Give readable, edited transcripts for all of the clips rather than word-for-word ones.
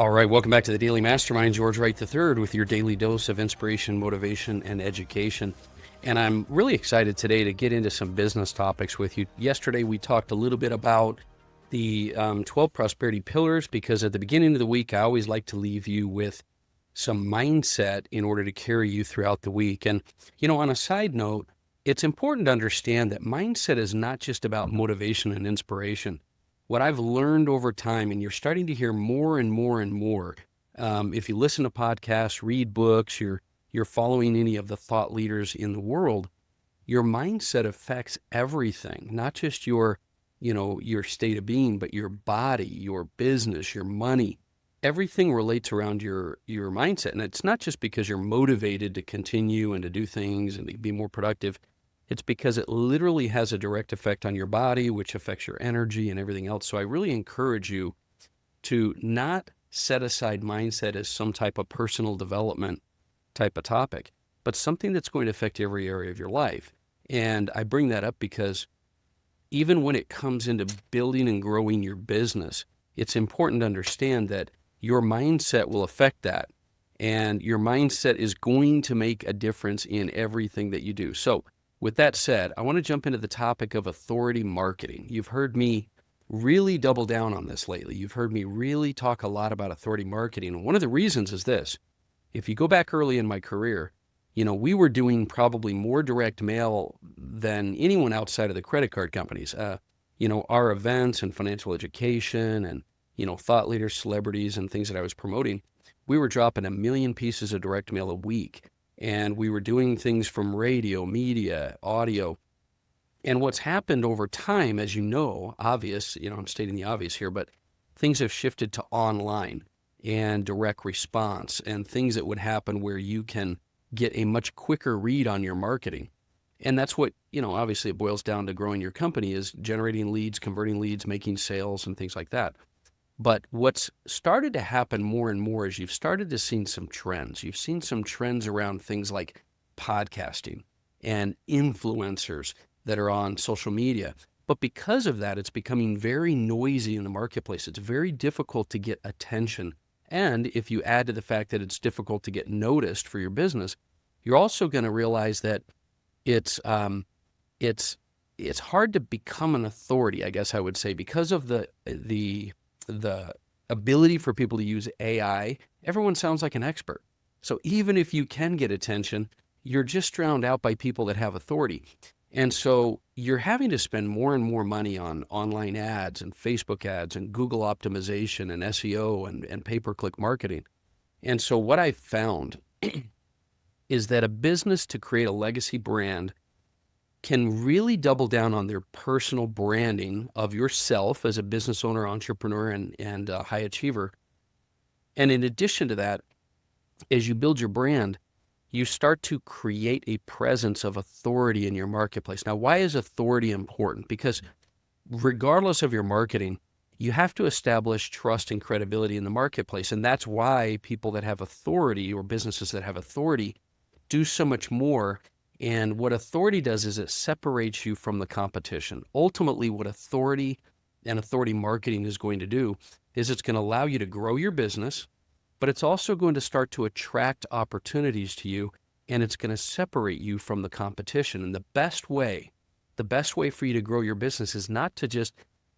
All right, welcome back to the Daily Mastermind. George Wright III with your daily dose of inspiration, motivation, and education. And I'm really excited today to get into some business topics with you. Yesterday, we talked a little bit about the 12 prosperity pillars, because at the beginning of the week, I always like to leave you with some mindset in order to carry you throughout the week. And, on a side note, it's important to understand that mindset is not just about motivation and inspiration. What I've learned over time, and you're starting to hear more and more and more, if you listen to podcasts, read books, you're following any of the thought leaders in the world, your mindset affects everything, not just your state of being, but your body, your business, your money. Everything relates around your mindset. And it's not just because you're motivated to continue and to do things and to be more productive. It's because it literally has a direct effect on your body, which affects your energy and everything else. So I really encourage you to not set aside mindset as some type of personal development type of topic, but something that's going to affect every area of your life. And I bring that up because even when it comes into building and growing your business, it's important to understand that your mindset will affect that. And your mindset is going to make a difference in everything that you do. So with that said, I want to jump into the topic of authority marketing. You've heard me really double down on this lately. You've heard me really talk a lot about authority marketing. And one of the reasons is this. If you go back early in my career, we were doing probably more direct mail than anyone outside of the credit card companies. Our events and financial education and, thought leaders, celebrities, and things that I was promoting, we were dropping 1 million pieces of direct mail a week. And we were doing things from radio, media, audio. And what's happened over time, as you know, obvious, I'm stating the obvious here, but things have shifted to online and direct response and things that would happen where you can get a much quicker read on your marketing. And that's what, obviously it boils down to growing your company is generating leads, converting leads, making sales and things like that. But what's started to happen more and more is you've started to see some trends. You've seen some trends around things like podcasting and influencers that are on social media. But because of that, it's becoming very noisy in the marketplace. It's very difficult to get attention. And if you add to the fact that it's difficult to get noticed for your business, you're also going to realize that it's hard to become an authority, I guess I would say, because of the ability for people to use AI. Everyone sounds like an expert. So even if you can get attention, you're just drowned out by people that have authority. And so you're having to spend more and more money on online ads and Facebook ads and Google optimization and SEO and pay-per-click marketing. And so what I've found is that a business to create a legacy brand can really double down on their personal branding of yourself as a business owner, entrepreneur, and high achiever. And in addition to that, as you build your brand, you start to create a presence of authority in your marketplace. Now, why is authority important? Because regardless of your marketing, you have to establish trust and credibility in the marketplace. And that's why people that have authority or businesses that have authority do so much more. And what authority does is it separates you from the competition. Ultimately, what authority and authority marketing is going to do is it's going to allow you to grow your business, but it's also going to start to attract opportunities to you, and it's going to separate you from the competition. And the best way for you to grow your business is not to just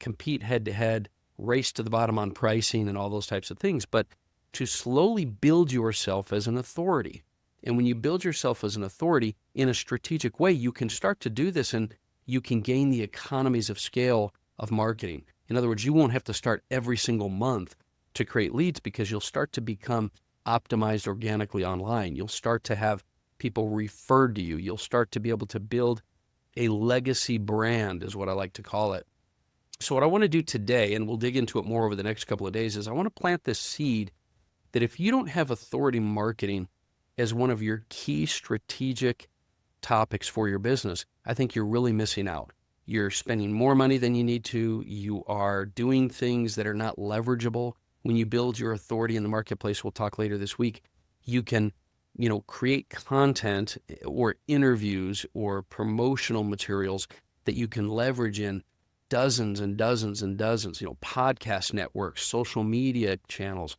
compete head to head, race to the bottom on pricing and all those types of things, but to slowly build yourself as an authority. And when you build yourself as an authority in a strategic way, you can start to do this and you can gain the economies of scale of marketing. In other words, you won't have to start every single month to create leads because you'll start to become optimized organically online. You'll start to have people referred to you. You'll start to be able to build a legacy brand is what I like to call it. So what I want to do today, and we'll dig into it more over the next couple of days, is I want to plant this seed that if you don't have authority marketing as one of your key strategic topics for your business, I think you're really missing out. You're spending more money than you need to. You are doing things that are not leverageable. When you build your authority in the marketplace, we'll talk later this week, you can, create content or interviews or promotional materials that you can leverage in dozens and dozens and dozens, podcast networks, social media channels,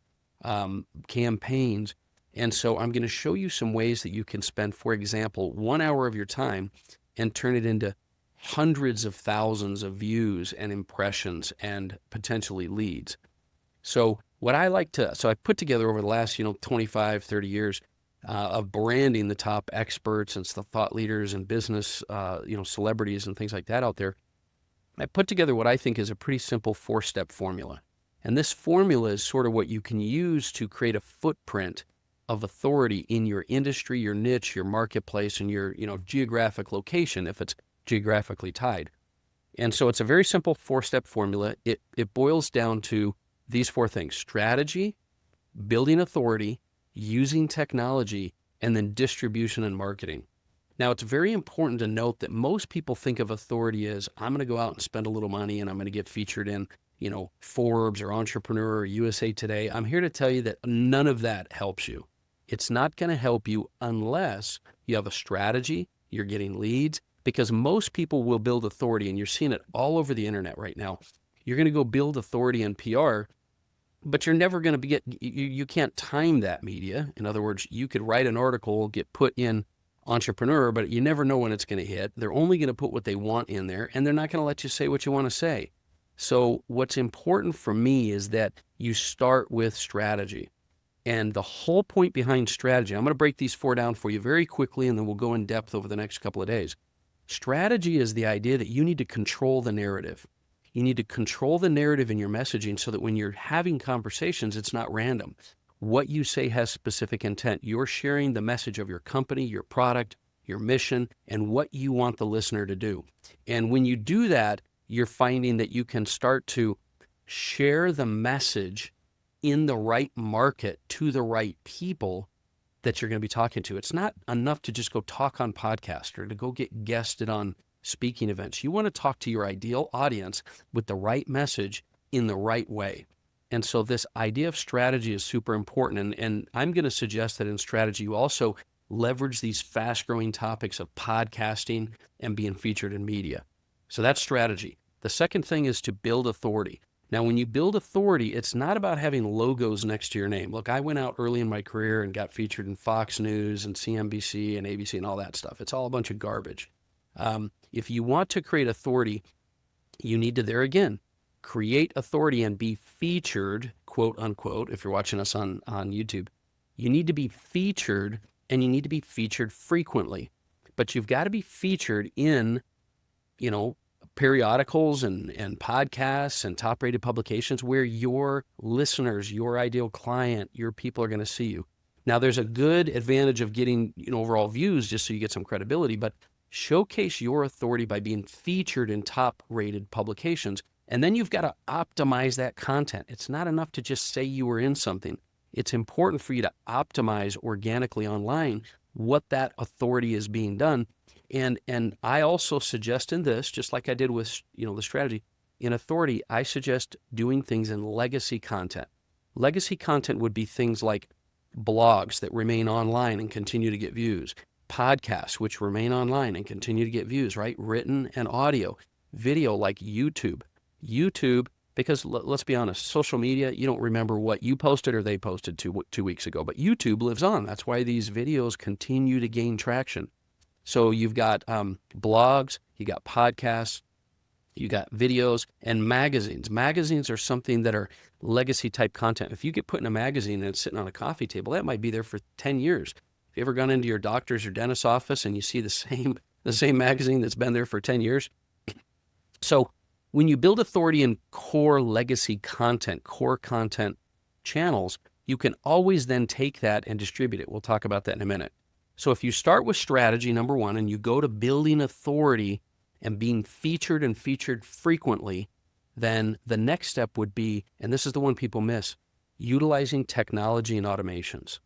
campaigns. And so I'm going to show you some ways that you can spend, for example, 1 hour of your time and turn it into hundreds of thousands of views and impressions and potentially leads. So what I like to, so I put together over the last, 25, 30 years of branding the top experts and thought leaders and business, celebrities and things like that out there. I put together what I think is a pretty simple 4-step formula. And this formula is sort of what you can use to create a footprint of authority in your industry, your niche, your marketplace, and your, geographic location, if it's geographically tied. And so it's a very simple 4-step formula. It boils down to these 4 things: strategy, building authority, using technology, and then distribution and marketing. Now, it's very important to note that most people think of authority as, I'm going to go out and spend a little money and I'm going to get featured in, Forbes or Entrepreneur or USA Today. I'm here to tell you that none of that helps you. It's not going to help you unless you have a strategy, you're getting leads, because most people will build authority, and you're seeing it all over the internet right now. You're going to go build authority in PR, but you're never going to you can't time that media. In other words, you could write an article, get put in Entrepreneur, but you never know when it's going to hit. They're only going to put what they want in there, and they're not going to let you say what you want to say. So what's important for me is that you start with strategy. And the whole point behind strategy, I'm going to break these 4 down for you very quickly, and then we'll go in depth over the next couple of days. Strategy is the idea that you need to control the narrative. You need to control the narrative in your messaging so that when you're having conversations, it's not random. What you say has specific intent. You're sharing the message of your company, your product, your mission, and what you want the listener to do. And when you do that, you're finding that you can start to share the message in the right market to the right people that you're going to be talking to. It's not enough to just go talk on podcasts or to go get guested on speaking events. You want to talk to your ideal audience with the right message in the right way. And so this idea of strategy is super important. And I'm going to suggest that in strategy, you also leverage these fast-growing topics of podcasting and being featured in media. So that's strategy. The second thing is to build authority. Now, when you build authority, it's not about having logos next to your name. Look, I went out early in my career and got featured in Fox News and CNBC and ABC and all that stuff. It's all a bunch of garbage. If you want to create authority, you need to, there again, create authority and be featured, quote unquote, if you're watching us on YouTube. You need to be featured, and you need to be featured frequently. But you've got to be featured in, periodicals and podcasts and top-rated publications where your listeners, your ideal client, your people are going to see you. Now, there's a good advantage of getting overall views just so you get some credibility, but showcase your authority by being featured in top-rated publications. And then you've got to optimize that content. It's not enough to just say you were in something. It's important for you to optimize organically online what that authority is being done. And I also suggest in this, just like I did with the strategy, in authority, I suggest doing things in legacy content. Legacy content would be things like blogs that remain online and continue to get views, podcasts which remain online and continue to get views, right? Written and audio, video like YouTube, because let's be honest, social media, you don't remember what you posted or they posted 2 weeks ago, but YouTube lives on. That's why these videos continue to gain traction. So you've got blogs, you got podcasts, you got videos, and magazines. Magazines are something that are legacy type content. If you get put in a magazine and it's sitting on a coffee table, that might be there for 10 years. Have you ever gone into your doctor's or dentist's office and you see the same magazine that's been there for 10 years? So when you build authority in core legacy content, core content channels, you can always then take that and distribute it. We'll talk about that in a minute. So if you start with strategy, number 1, and you go to building authority and being featured and featured frequently, then the next step would be, and this is the one people miss, utilizing technology and automations.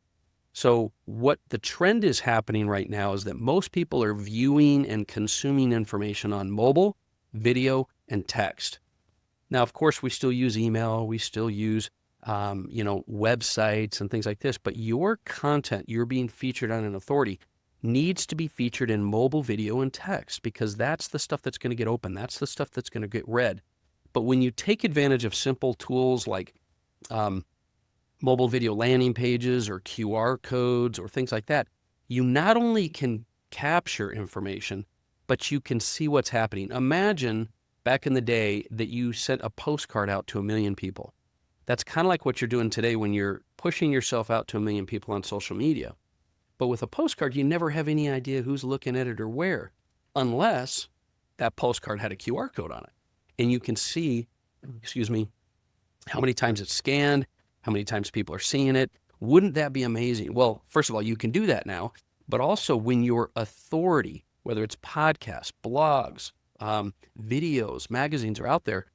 So what the trend is happening right now is that most people are viewing and consuming information on mobile, video, and text. Now, of course, we still use email, we still use websites and things like this, but your content you're being featured on an authority needs to be featured in mobile, video, and text, because that's the stuff that's going to get open. That's the stuff that's going to get read. But when you take advantage of simple tools like mobile video landing pages or QR codes or things like that, you not only can capture information, but you can see what's happening. Imagine back in the day that you sent a postcard out to 1 million people. That's kind of like what you're doing today when you're pushing yourself out to 1 million people on social media. But with a postcard, you never have any idea who's looking at it or where, unless that postcard had a QR code on it. And you can see, how many times it's scanned, how many times people are seeing it. Wouldn't that be amazing? Well, first of all, you can do that now, but also when your authority, whether it's podcasts, blogs, videos, magazines are out there,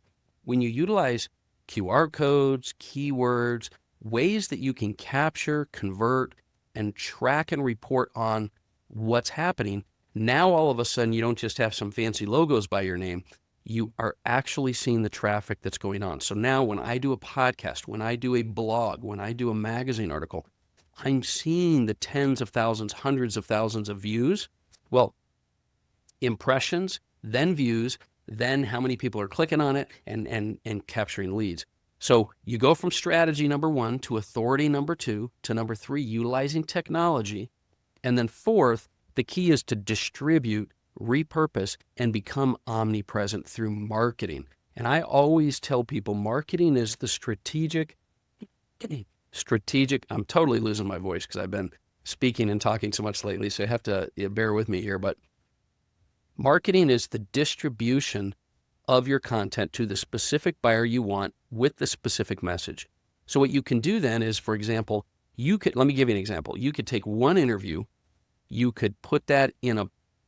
when you utilize QR codes, keywords, ways that you can capture, convert, and track and report on what's happening, now all of a sudden you don't just have some fancy logos by your name, you are actually seeing the traffic that's going on. So now when I do a podcast, when I do a blog, when I do a magazine article, I'm seeing the tens of thousands, hundreds of thousands of views. Well, impressions, then views, then how many people are clicking on it and capturing leads. So you go from strategy number 1 to authority number 2 to number 3, utilizing technology. And then 4th, the key is to distribute, repurpose, and become omnipresent through marketing. And I always tell people marketing is the strategic, I'm totally losing my voice because I've been speaking and talking so much lately, so you have to bear with me here, but marketing is the distribution of your content to the specific buyer you want with the specific message. So what you can do then is, for example, let me give you an example. You could take one interview, you could put that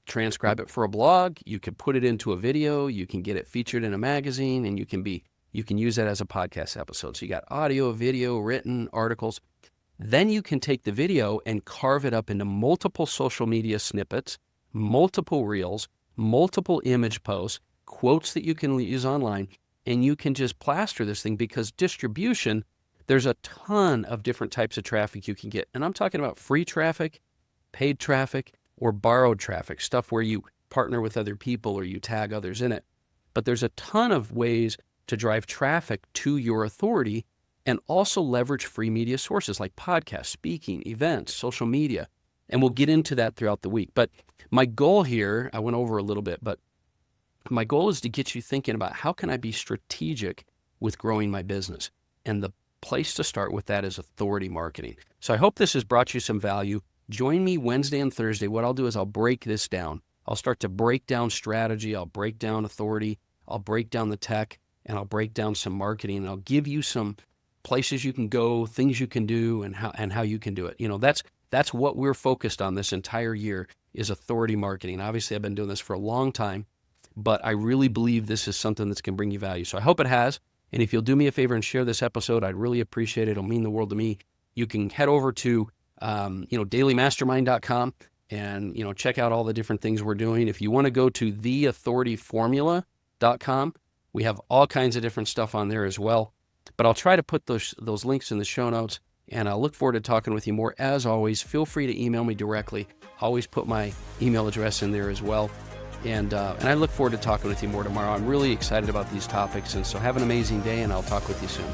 transcribe it for a blog, you could put it into a video, you can get it featured in a magazine, and you can use that as a podcast episode. So you got audio, video, written, articles. Then you can take the video and carve it up into multiple social media snippets, multiple reels, multiple image posts, quotes that you can use online, and you can just plaster this thing because distribution, there's a ton of different types of traffic you can get. And I'm talking about free traffic, paid traffic, or borrowed traffic, stuff where you partner with other people or you tag others in it. But there's a ton of ways to drive traffic to your authority and also leverage free media sources like podcasts, speaking, events, social media. And we'll get into that throughout the week. But my goal here, I went over a little bit, but my goal is to get you thinking about how can I be strategic with growing my business? And the place to start with that is authority marketing. So I hope this has brought you some value. Join me Wednesday and Thursday. What I'll do is I'll break this down. I'll start to break down strategy. I'll break down authority. I'll break down the tech, and I'll break down some marketing. And I'll give you some places you can go, things you can do, and how you can do it. That's what we're focused on this entire year is authority marketing. Obviously, I've been doing this for a long time, but I really believe this is something that's going to bring you value. So I hope it has. And if you'll do me a favor and share this episode, I'd really appreciate it. It'll mean the world to me. You can head over to dailymastermind.com and check out all the different things we're doing. If you want to go to theauthorityformula.com, we have all kinds of different stuff on there as well. But I'll try to put those links in the show notes, and I'll look forward to talking with you more. As always, feel free to email me directly. Always put my email address in there as well. And I look forward to talking with you more tomorrow. I'm really excited about these topics, and so have an amazing day, and I'll talk with you soon.